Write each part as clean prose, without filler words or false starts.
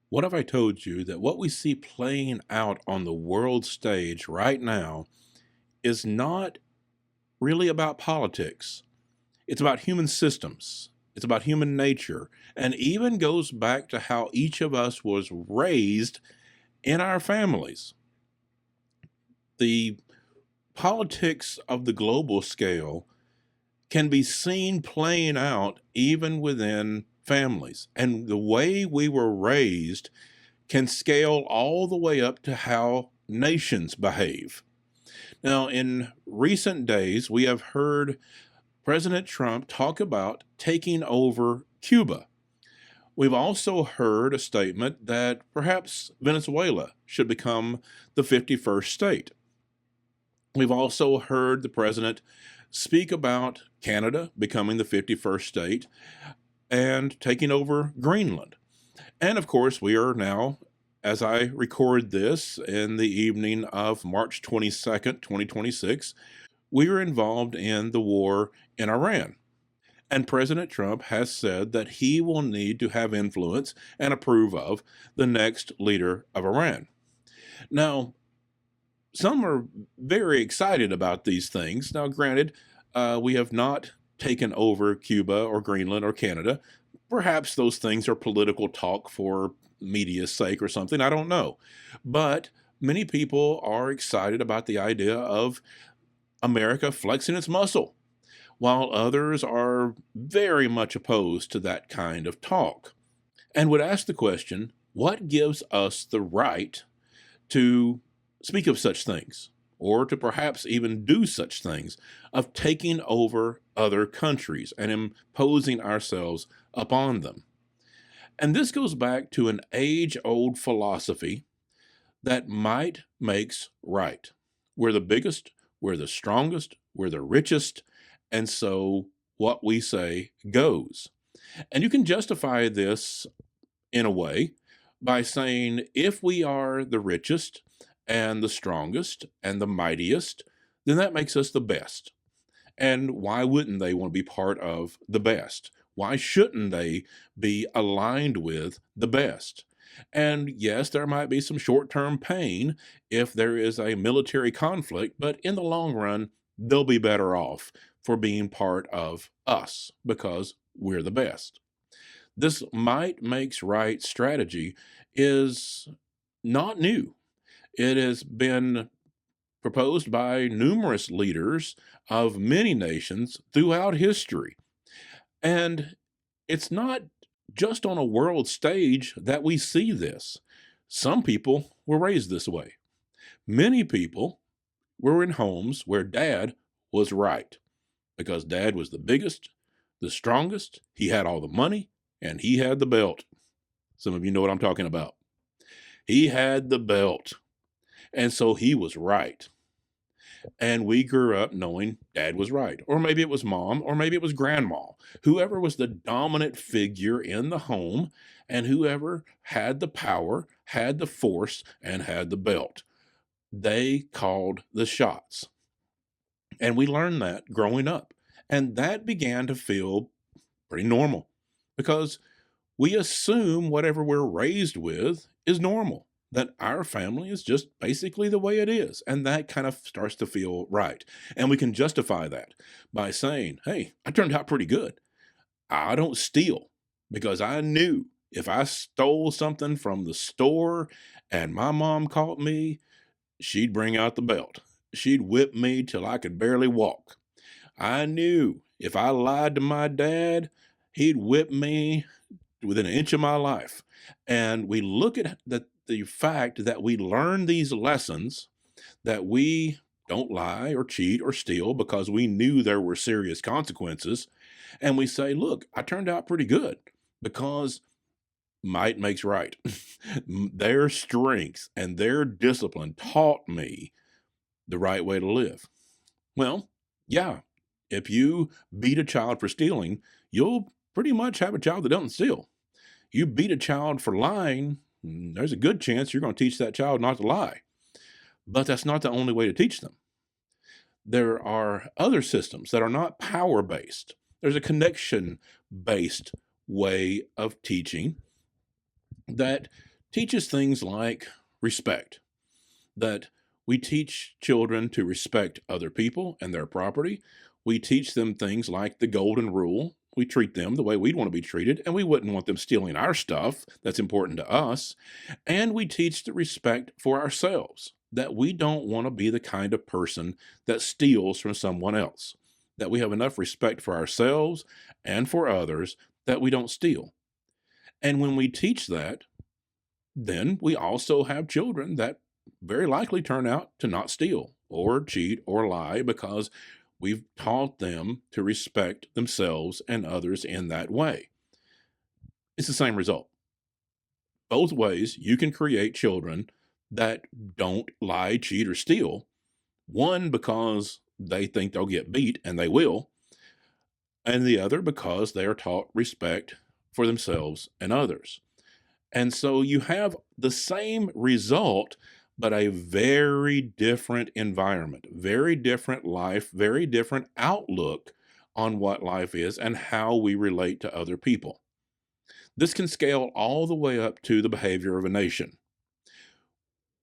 What if I told you that what we see playing out on the world stage right now is not really about politics? It's about human systems, it's about human nature, and even goes back to how each of us was raised in our families. The politics of the global scale can be seen playing out even within families. And the way we were raised can scale all the way up to how nations behave. Now, in recent days, we have heard President Trump talk about taking over Cuba. We've also heard a statement that perhaps Venezuela should become the 51st state. We've also heard the president speak about Canada becoming the 51st state and taking over Greenland. And of course, we are now, as I record this in the evening of March 22nd, 2026, we are involved in the war in Iran. And President Trump has said that he will need to have influence and approve of the next leader of Iran. Now, some are very excited about these things. Now, granted, we have not taken over Cuba or Greenland or Canada. Perhaps those things are political talk for media's sake or something. I don't know. But many people are excited about the idea of America flexing its muscle, while others are very much opposed to that kind of talk and would ask the question, what gives us the right to speak of such things, or to perhaps even do such things, of taking over other countries and imposing ourselves upon them? And this goes back to an age-old philosophy that might makes right. We're the biggest, we're the strongest, we're the richest, and so what we say goes. And you can justify this in a way by saying if we are the richest and the strongest and the mightiest, then that makes us the best. And why wouldn't they want to be part of the best? Why shouldn't they be aligned with the best? And yes, there might be some short term pain if there is a military conflict, but in the long run, they'll be better off for being part of us because we're the best. This might makes right strategy is not new. It has been proposed by numerous leaders of many nations throughout history. And it's not just on a world stage that we see this. Some people were raised this way. Many people were in homes where dad was right because dad was the biggest, the strongest, he had all the money, and he had the belt. Some of you know what I'm talking about. He had the belt, and so he was right. And we grew up knowing dad was right. Or maybe it was mom, or maybe it was grandma. Whoever was the dominant figure in the home, and whoever had the power, had the force, and had the belt. They called the shots. And we learned that growing up. And that began to feel pretty normal because we assume whatever we're raised with is normal, that our family is just basically the way it is. And that kind of starts to feel right. And we can justify that by saying, hey, I turned out pretty good. I don't steal because I knew if I stole something from the store and my mom caught me, she'd bring out the belt. She'd whip me till I could barely walk. I knew if I lied to my dad, he'd whip me within an inch of my life. And we look at the fact that we learn these lessons, that we don't lie or cheat or steal because we knew there were serious consequences. And we say, look, I turned out pretty good because might makes right. Their strength and their discipline taught me the right way to live. Well, yeah, if you beat a child for stealing, you'll pretty much have a child that doesn't steal. You beat a child for lying, there's a good chance you're going to teach that child not to lie. But that's not the only way to teach them. There are other systems that are not power based. There's a connection based way of teaching that teaches things like respect, that we teach children to respect other people and their property. We teach them things like the golden rule. We treat them the way we'd want to be treated, and we wouldn't want them stealing our stuff that's important to us. And we teach the respect for ourselves, that we don't want to be the kind of person that steals from someone else, that we have enough respect for ourselves and for others that we don't steal. And when we teach that, then we also have children that very likely turn out to not steal or cheat or lie because we've taught them to respect themselves and others in that way. It's the same result. Both ways, you can create children that don't lie, cheat, or steal. One, because they think they'll get beat, and they will, and the other because they are taught respect for themselves and others. And so you have the same result, but a very different environment, very different life, very different outlook on what life is and how we relate to other people. This can scale all the way up to the behavior of a nation.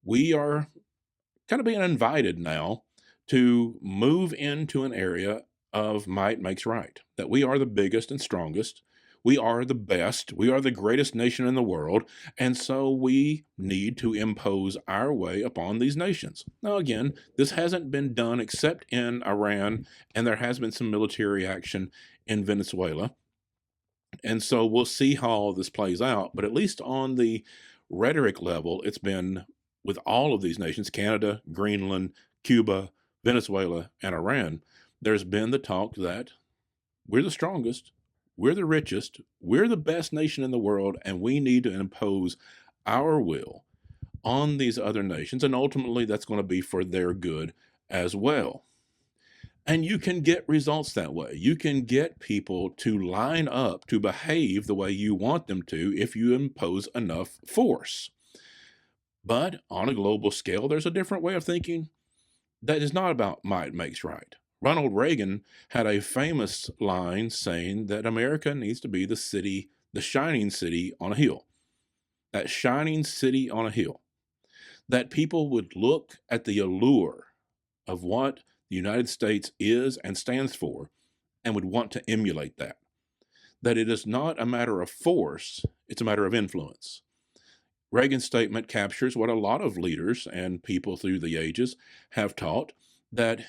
We are kind of being invited now to move into an area of might makes right, that we are the biggest and strongest. We are the best. We are the greatest nation in the world. And so we need to impose our way upon these nations. Now, again, this hasn't been done except in Iran, and there has been some military action in Venezuela. And so we'll see how all this plays out. But at least on the rhetoric level, it's been with all of these nations, Canada, Greenland, Cuba, Venezuela, and Iran, there's been the talk that we're the strongest, we're the richest, we're the best nation in the world, and we need to impose our will on these other nations. And ultimately, that's going to be for their good as well. And you can get results that way. You can get people to line up to behave the way you want them to if you impose enough force. But on a global scale, there's a different way of thinking that is not about might makes right. Ronald Reagan had a famous line saying that America needs to be the city, the shining city on a hill. That shining city on a hill. That people would look at the allure of what the United States is and stands for and would want to emulate that. That it is not a matter of force, it's a matter of influence. Reagan's statement captures what a lot of leaders and people through the ages have taught, that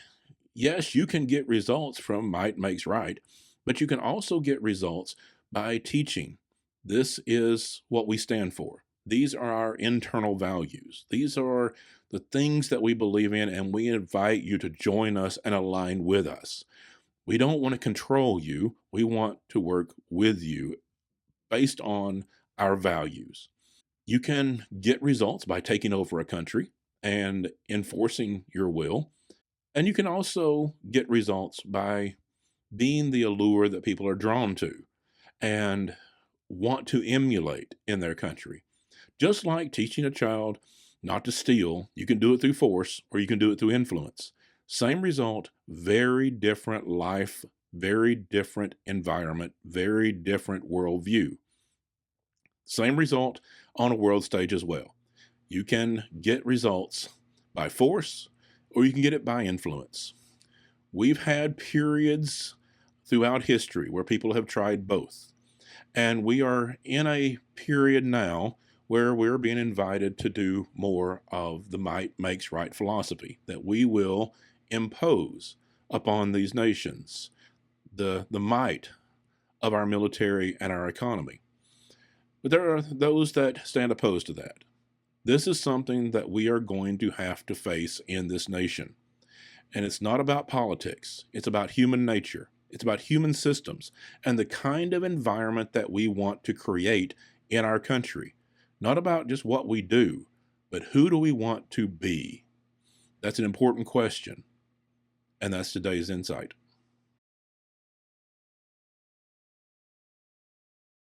yes, you can get results from might makes right, but you can also get results by teaching. This is what we stand for. These are our internal values. These are the things that we believe in, and we invite you to join us and align with us. We don't want to control you. We want to work with you based on our values. You can get results by taking over a country and enforcing your will. And you can also get results by being the allure that people are drawn to and want to emulate in their country. Just like teaching a child not to steal, you can do it through force or you can do it through influence. Same result, very different life, very different environment, very different worldview. Same result on a world stage as well. You can get results by force or you can get it by influence. We've had periods throughout history where people have tried both. And we are in a period now where we're being invited to do more of the might makes right philosophy, that we will impose upon these nations the might of our military and our economy. But there are those that stand opposed to that. This is something that we are going to have to face in this nation. And it's not about politics. It's about human nature. It's about human systems and the kind of environment that we want to create in our country. Not about just what we do, but who do we want to be? That's an important question. And that's today's insight.